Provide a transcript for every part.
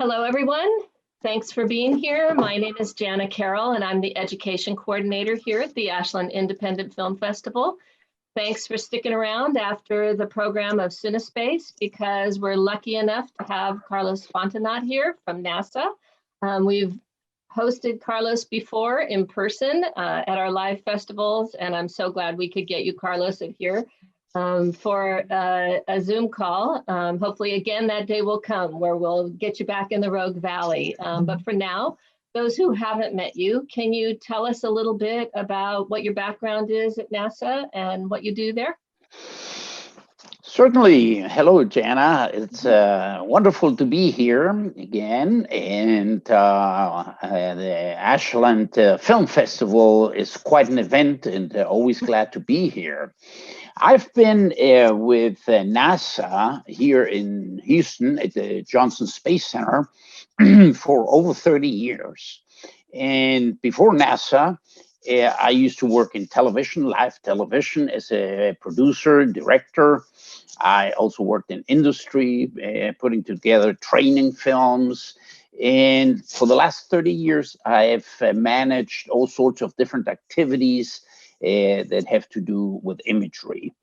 Hello, everyone. Thanks for being here. My name is Jana Carole, and I'm the education coordinator here at the Ashland Independent Film Festival. Thanks for sticking around after the program of Cinespace because we're lucky enough to have Carlos Fontanot here from NASA. We've hosted Carlos before in person at our live festivals, and I'm so glad we could get you, Carlos, here for a Zoom call. Hopefully, again, that day will come where we'll get you back in the Rogue Valley. But for now, those who haven't met you, can you tell us a little bit about what your background is at NASA and what you do there? Certainly. Hello, Jana. It's wonderful to be here again. And the Ashland Film Festival is quite an event, and always glad to be here. I've been with NASA here in Houston at the Johnson Space Center for over 30 years. And before NASA, I used to work in television, live television, as a producer, director. I also worked in industry, putting together training films. And for the last 30 years, I've managed all sorts of different activities that have to do with imagery.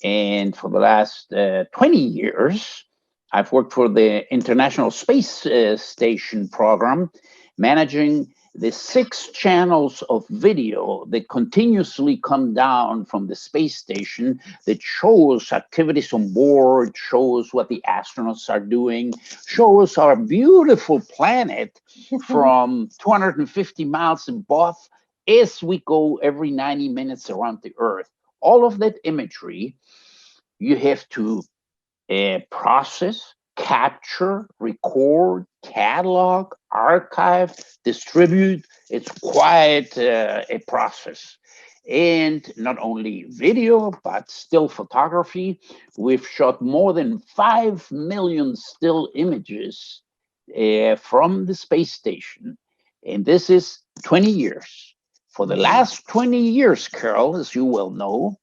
And for the last 20 years, I've worked for the International Space Station program, managing the 6 channels of video that continuously come down from the space station that shows activities on board, shows what the astronauts are doing, shows our beautiful planet from 250 miles above as we go every 90 minutes around the Earth. All of that imagery you have to process, capture, record, catalog, archive, distribute. It's quite a process. And not only video, but still photography. We've shot more than 5 million still images from the space station. And this is 20 years. For the last 20 years, Carole, as you well know,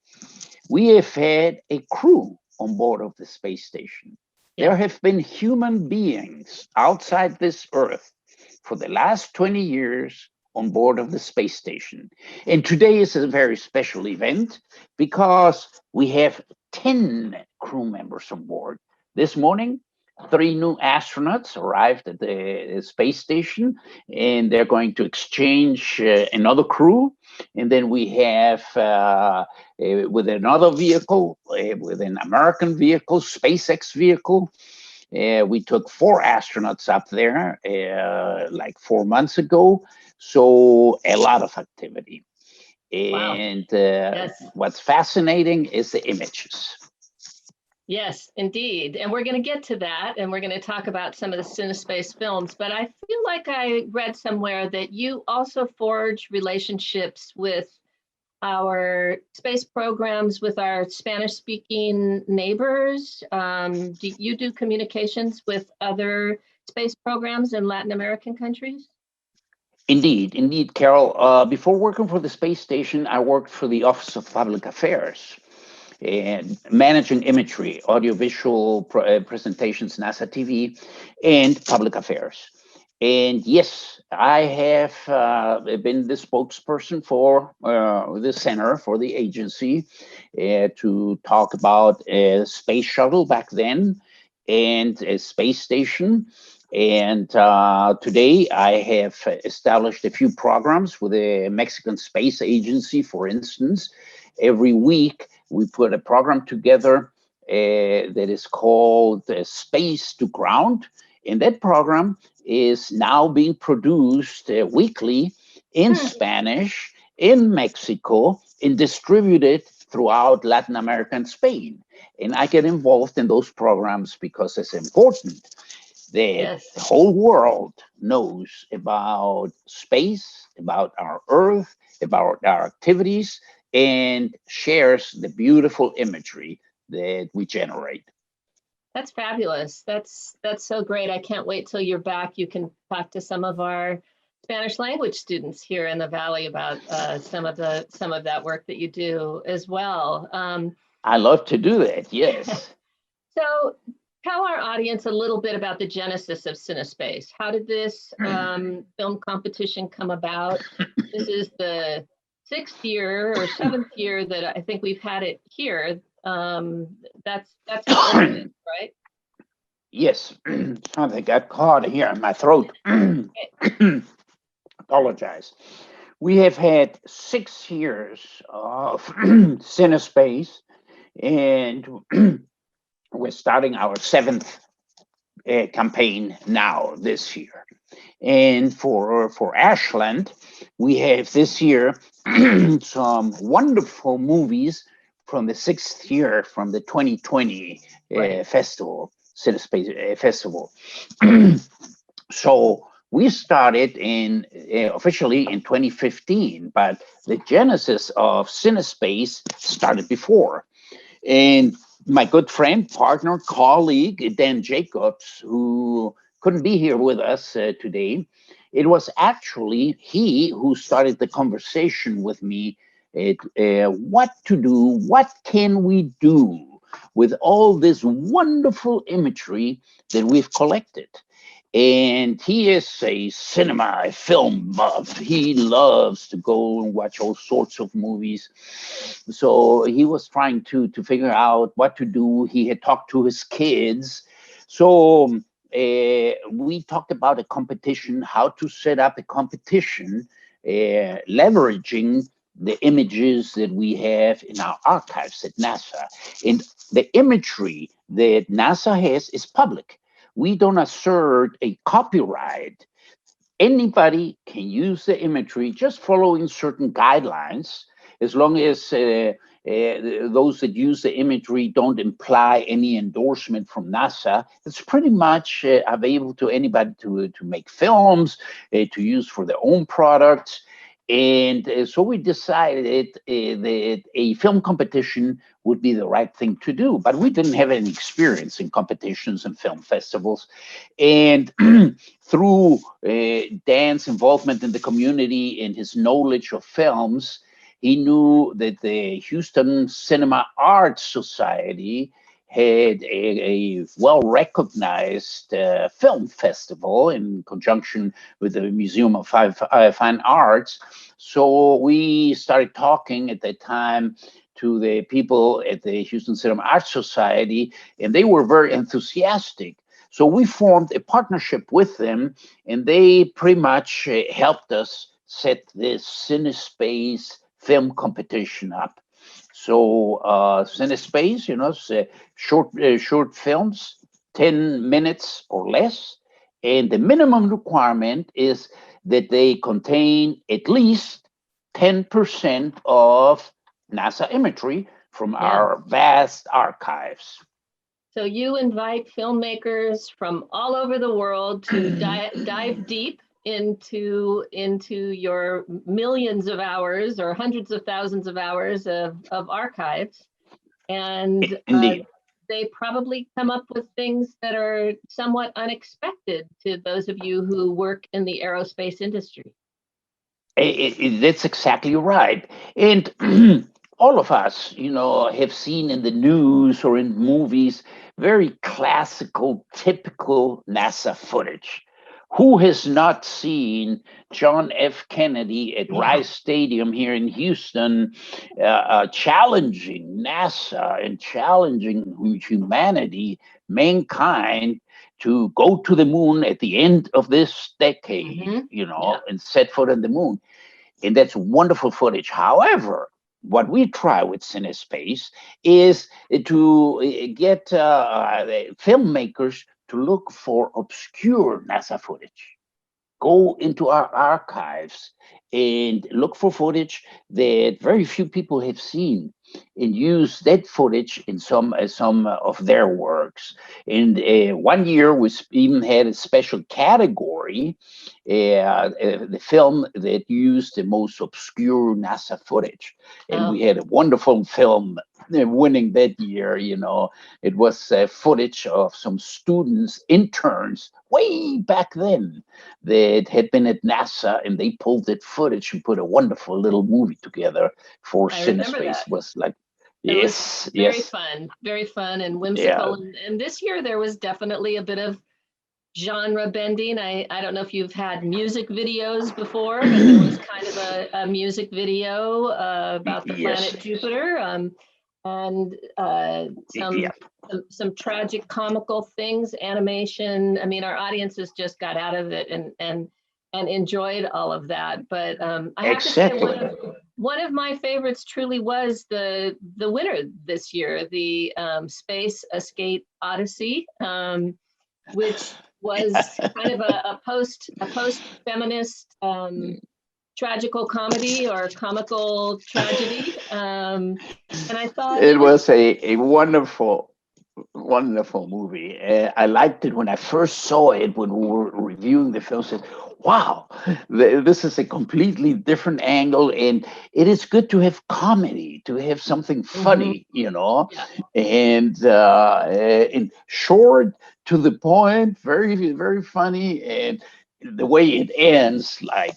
we have had a crew on board of the space station. There have been human beings outside this Earth for the last 20 years on board of the space station. And today is a very special event because we have 10 crew members on board. This morning, 3 new astronauts arrived at the space station, and they're going to exchange another crew. And then we have, with another vehicle, with an American vehicle, SpaceX vehicle, we took 4 astronauts up there like 4 months ago. So a lot of activity. And what's fascinating is the images. Yes, indeed. And we're going to get to that, and we're going to talk about some of the Cinespace films. But I feel like I read somewhere that you also forge relationships with our space programs with our Spanish-speaking neighbors. Do you do communications with other space programs in Latin American countries? Indeed, Carole. Before working for the space station, I worked for the Office of Public Affairs and managing imagery, audiovisual presentations, NASA TV, and public affairs. And yes, I have been the spokesperson for the center, for the agency, to talk about a space shuttle back then and a space station. And today I have established a few programs with the Mexican Space Agency, for instance. Every week we put a program together that is called Space to Ground. And that program is now being produced weekly in Spanish, in Mexico, and distributed throughout Latin America and Spain. And I get involved in those programs because it's important that the whole world knows about space, about our Earth, about our activities, and shares the beautiful imagery that we generate. That's fabulous. That's so great. I can't wait till you're back. You can talk to some of our Spanish language students here in the Valley about some of that work that you do as well. I love to do that. Yes. So tell our audience a little bit about the genesis of Cinespace. How did this film competition come about? This is the 6th year or 7th year that I think we've had it here. That's how old it is, right? Yes, something got caught here in my throat. Apologize. We have had 6 years of Cinespace, and we're starting our 7th campaign now this year. And for Ashland, we have this year some wonderful movies from the 6th year from the 2020 Right. festival, Cinespace Festival. So we started in officially in 2015, but the genesis of Cinespace started before. And my good friend, partner, colleague, Dan Jacobs, who couldn't be here with us today, it was actually he who started the conversation with me. What to do? What can we do with all this wonderful imagery that we've collected? And he is a cinema, a film buff. He loves to go and watch all sorts of movies. So he was trying to figure out what to do. He had talked to his kids. So we talked about a competition, how to set up a competition, leveraging the images that we have in our archives at NASA. And the imagery that NASA has is public. We don't assert a copyright. Anybody can use the imagery just following certain guidelines, as long as those that use the imagery don't imply any endorsement from NASA. It's pretty much available to anybody to make films, to use for their own products. And so we decided that a film competition would be the right thing to do. But we didn't have any experience in competitions and film festivals. And through Dan's involvement in the community and his knowledge of films, he knew that the Houston Cinema Arts Society had a well-recognized film festival in conjunction with the Museum of Fine Arts. So we started talking at that time to the people at the Houston Cinema Arts Society, and they were very enthusiastic. So we formed a partnership with them, and they pretty much helped us set this Cinespace film competition up. So Cinespace, short films, 10 minutes or less. And the minimum requirement is that they contain at least 10% of NASA imagery from our vast archives. So you invite filmmakers from all over the world to dive deep into your millions of hours or hundreds of thousands of hours of archives, and they probably come up with things that are somewhat unexpected to those of you who work in the aerospace industry. That's exactly right. And all of us, have seen in the news or in movies very classical, typical NASA footage. Who has not seen John F. Kennedy at Rice Stadium here in Houston challenging NASA and challenging humanity, mankind, to go to the moon at the end of this decade, and set foot on the moon? And that's wonderful footage. However, what we try with Cinespace is to get filmmakers to look for obscure NASA footage. Go into our archives and look for footage that very few people have seen, and use that footage in some of their works. And 1 year we even had a special category, the film that used the most obscure NASA footage. And we had a wonderful film winning that year. It was footage of some students, interns, way back then, that had been at NASA, and they pulled that footage and put a wonderful little movie together for Cinespace. Was like It was Yes, yes, very fun and yeah. whimsical. And this year there was definitely a bit of genre bending. I don't know if you've had music videos before, but there was kind of a music video about the Yes, planet Jupiter, and yeah. some tragic comical things, animation. I mean, our audiences just got out of it and enjoyed all of that. But I have to say, Exactly. one of my favorites truly was the winner this year, the Space Escape Odyssey. Which was kind of a post feminist tragical comedy or comical tragedy, and I thought It it was was a wonderful, wonderful movie. I liked it when I first saw it when we were reviewing the film. Said, "Wow, this is a completely different angle, and it is good to have comedy, to have something mhm, funny, you know, yeah, and short, to the point, very, very funny, and the way it ends, like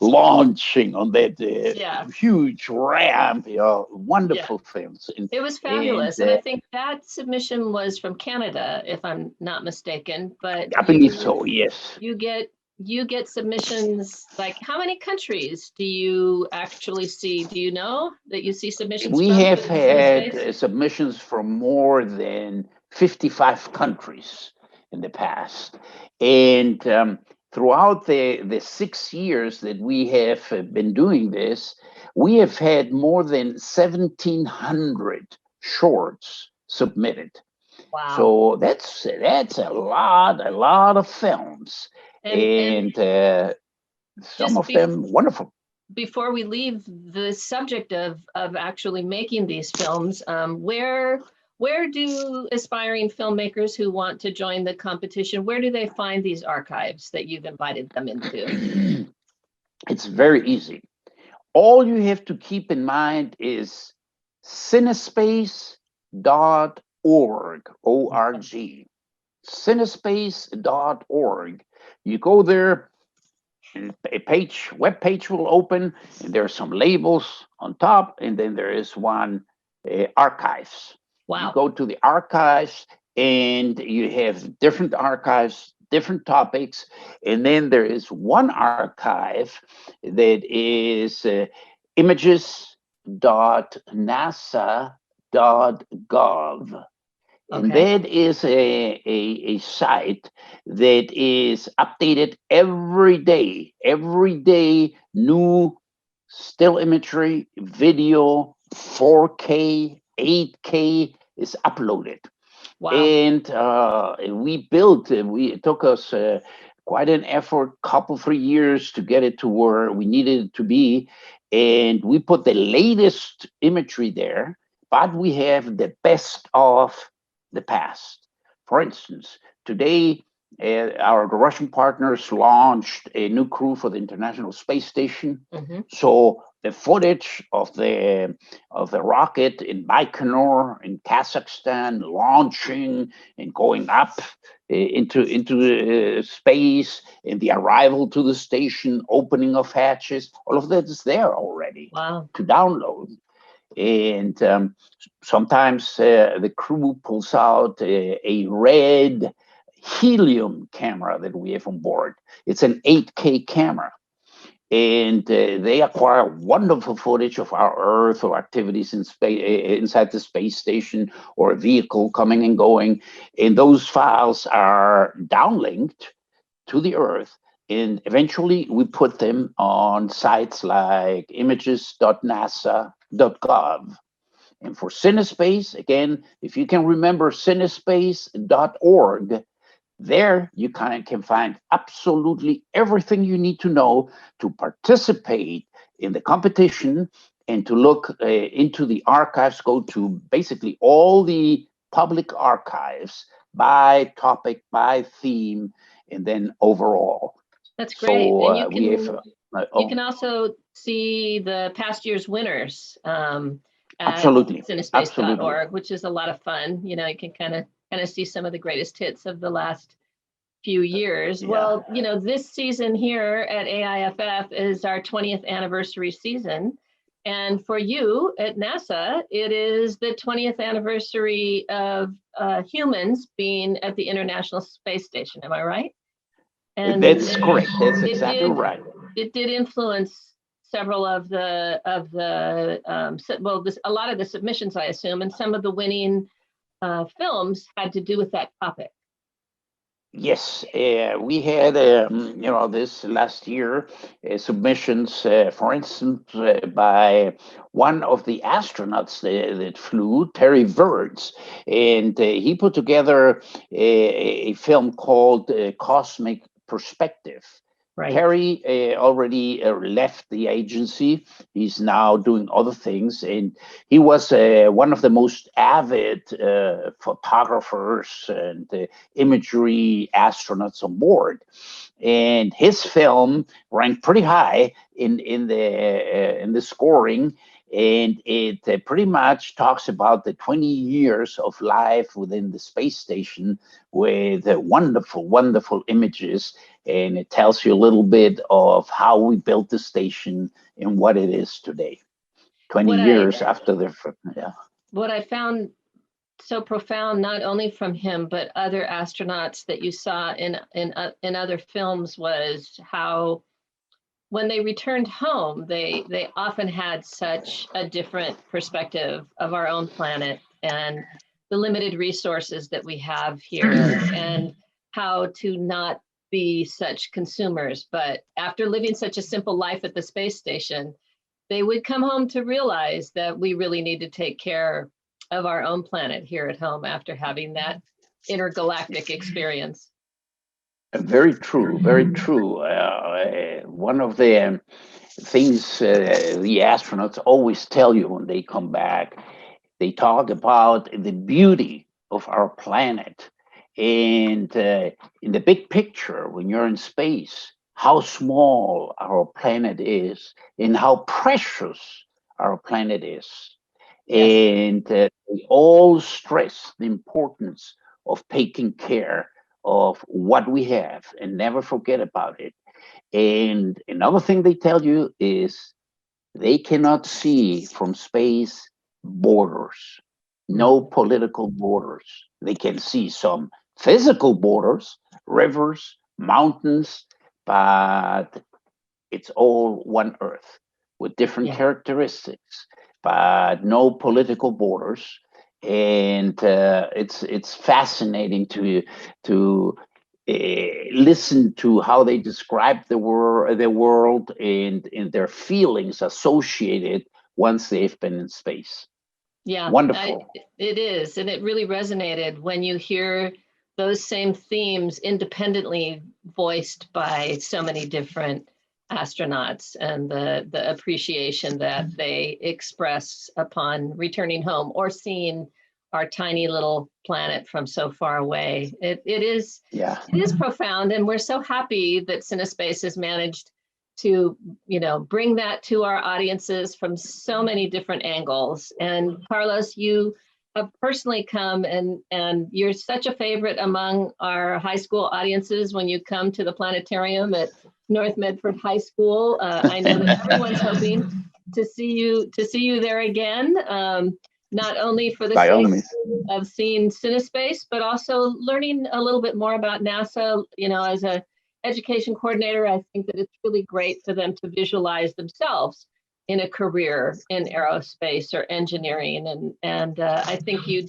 launching on that yeah, huge ramp, you know, yeah. wonderful films, It was and fabulous, and I think that submission was from Canada, if I'm not mistaken. But I believe so. Yes, you get you get submissions. Like, how many countries do you actually see? Do you know that you see submissions we from have for the had Cinespace? submissions from more than 55 countries in the past, and throughout the 6 years that we have been doing this, we have had more than 1,700 shorts submitted. Wow. So that's a lot of films, And and some just of them wonderful. before we leave the subject of actually making these films, where do aspiring filmmakers who want to join the competition, where do they find these archives that you've invited them into? It's very easy. All you have to keep in mind is cinespace.org, O-R-G. Cinespace.org. You go there, and web page will open, and there are some labels on top, and then there is one archives. You Wow. go to the archives, and you have different archives, different topics, and then there is one archive that is images.nasa.gov, and Okay. that is a site that is updated every day. Every day, new still imagery, video, 4K, 8K is uploaded. Wow. And it took us quite an effort, couple, 3 years to get it to where we needed it to be. And we put the latest imagery there, but we have the best of the past. For instance, today, our Russian partners launched a new crew for the International Space Station. Hmm. So the footage of the rocket in Baikonur in Kazakhstan launching and going up into space, and the arrival to the station, opening of hatches, all of that is there already Wow. to download. And sometimes the crew pulls out a red helium camera that we have on board. It's an 8K camera, and they acquire wonderful footage of our Earth or activities in space, inside the space station, or a vehicle coming and going. And those files are downlinked to the Earth. And eventually we put them on sites like images.nasa.gov. And for Cinespace, again, if you can remember cinespace.org, there you can find absolutely everything you need to know to participate in the competition, and to look into the archives. Go to basically all the public archives by topic, by theme, and then overall. That's great. So And we have, you can also see the past year's winners at absolutely, absolutely. cinespace.org, which is a lot of fun. You can kind of see some of the greatest hits of the last few years. Yeah. Well, this season here at AIFF is our 20th anniversary season. And for you at NASA, it is the 20th anniversary of humans being at the International Space Station. Am I right? And that's correct. That's exactly right. It did influence several of the a lot of the submissions, I assume, and some of the winning films had to do with that topic. Yes, we had, this last year submissions, for instance, by one of the astronauts that flew, Terry Virts, and he put together a film called Cosmic Perspective. Right. Terry already left the agency. He's now doing other things, and he was one of the most avid photographers and imagery astronauts on board. And his film ranked pretty high in the scoring, and it pretty much talks about the 20 years of life within the space station with wonderful, wonderful images. And it tells you a little bit of how we built the station and what it is today, 20 years after the, yeah. What I found so profound, not only from him, but other astronauts that you saw in other films, was how when they returned home, they often had such a different perspective of our own planet and the limited resources that we have here and how to not be such consumers. But after living such a simple life at the space station, they would come home to realize that we really need to take care of our own planet here at home after having that intergalactic experience. Very true, very true. One of the things the astronauts always tell you when they come back, they talk about the beauty of our planet. And in the big picture, when you're in space, how small our planet is and how precious our planet is. Yes. And we all stress the importance of taking care of what we have and never forget about it. And another thing they tell you is they cannot see from space borders, no political borders. They can see some physical borders, rivers, mountains, but it's all one Earth with different characteristics, but no political borders. And it's fascinating to listen to how they describe the world and their feelings associated once they've been in space. Yeah, wonderful. It is, and it really resonated when you hear those same themes independently voiced by so many different astronauts and the appreciation that they express upon returning home or seeing our tiny little planet from so far away. It is profound, and we're so happy that Cinespace has managed to bring that to our audiences from so many different angles. And Carlos, you have personally come and you're such a favorite among our high school audiences when you come to the planetarium at North Medford High School. I know that everyone's hoping to see you there again. Not only for the sake of seeing Cinespace, but also learning a little bit more about NASA. As a education coordinator, I think that it's really great for them to visualize themselves in a career in aerospace or engineering, and I think you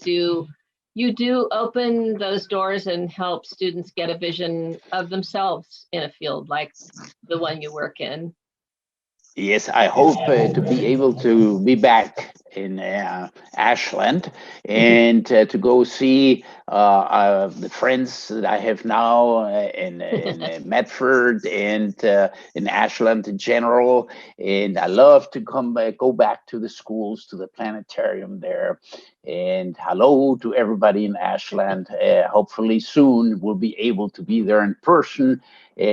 do open those doors and help students get a vision of themselves in a field like the one you work in. Yes, I hope to be able to be back in Ashland and to go see the friends that I have now in Medford and in Ashland in general. And I love to go back to the schools, to the planetarium there. And hello to everybody in Ashland. Hopefully soon we'll be able to be there in person,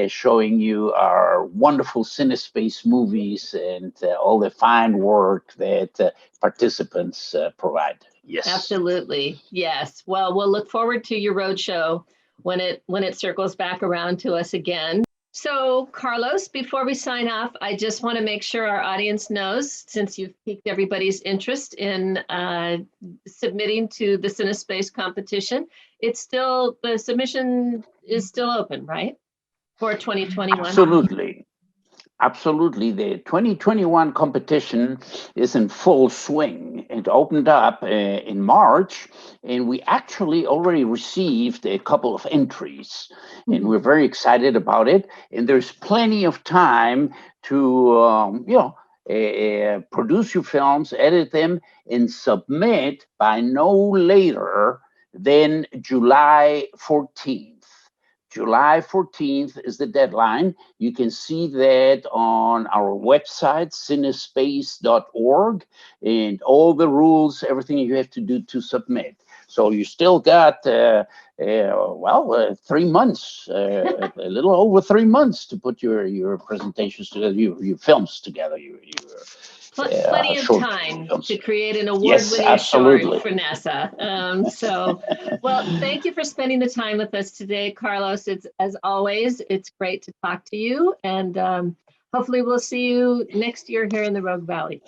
showing you our wonderful Cinespace movies and all the fine work that participants provide. Yes, absolutely. Yes. Well, we'll look forward to your roadshow when it circles back around to us again. So Carlos, before we sign off, I just want to make sure our audience knows, since you've piqued everybody's interest in submitting to the Cinespace competition, the submission is still open, right? For 2021? Absolutely. Absolutely. The 2021 competition is in full swing. It opened up in March, and we actually already received a couple of entries, and we're very excited about it. And there's plenty of time to, produce your films, edit them, and submit by no later than July 14th. July 14th is the deadline. You can see that on our website, cinespace.org, and all the rules, everything you have to do to submit. So you still got, 3 months, a little over 3 months to put your presentations together, your films together, Plenty of time films. to create an Yes, award-winning short absolutely. for NASA. Well, thank you for spending the time with us today, Carlos. As always, it's great to talk to you, and hopefully we'll see you next year here in the Rogue Valley.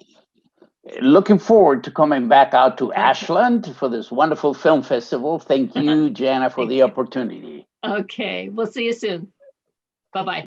Looking forward to coming back out to Ashland for this wonderful film festival. Thank you, Jana, for the opportunity. Okay, we'll see you soon. Bye-bye.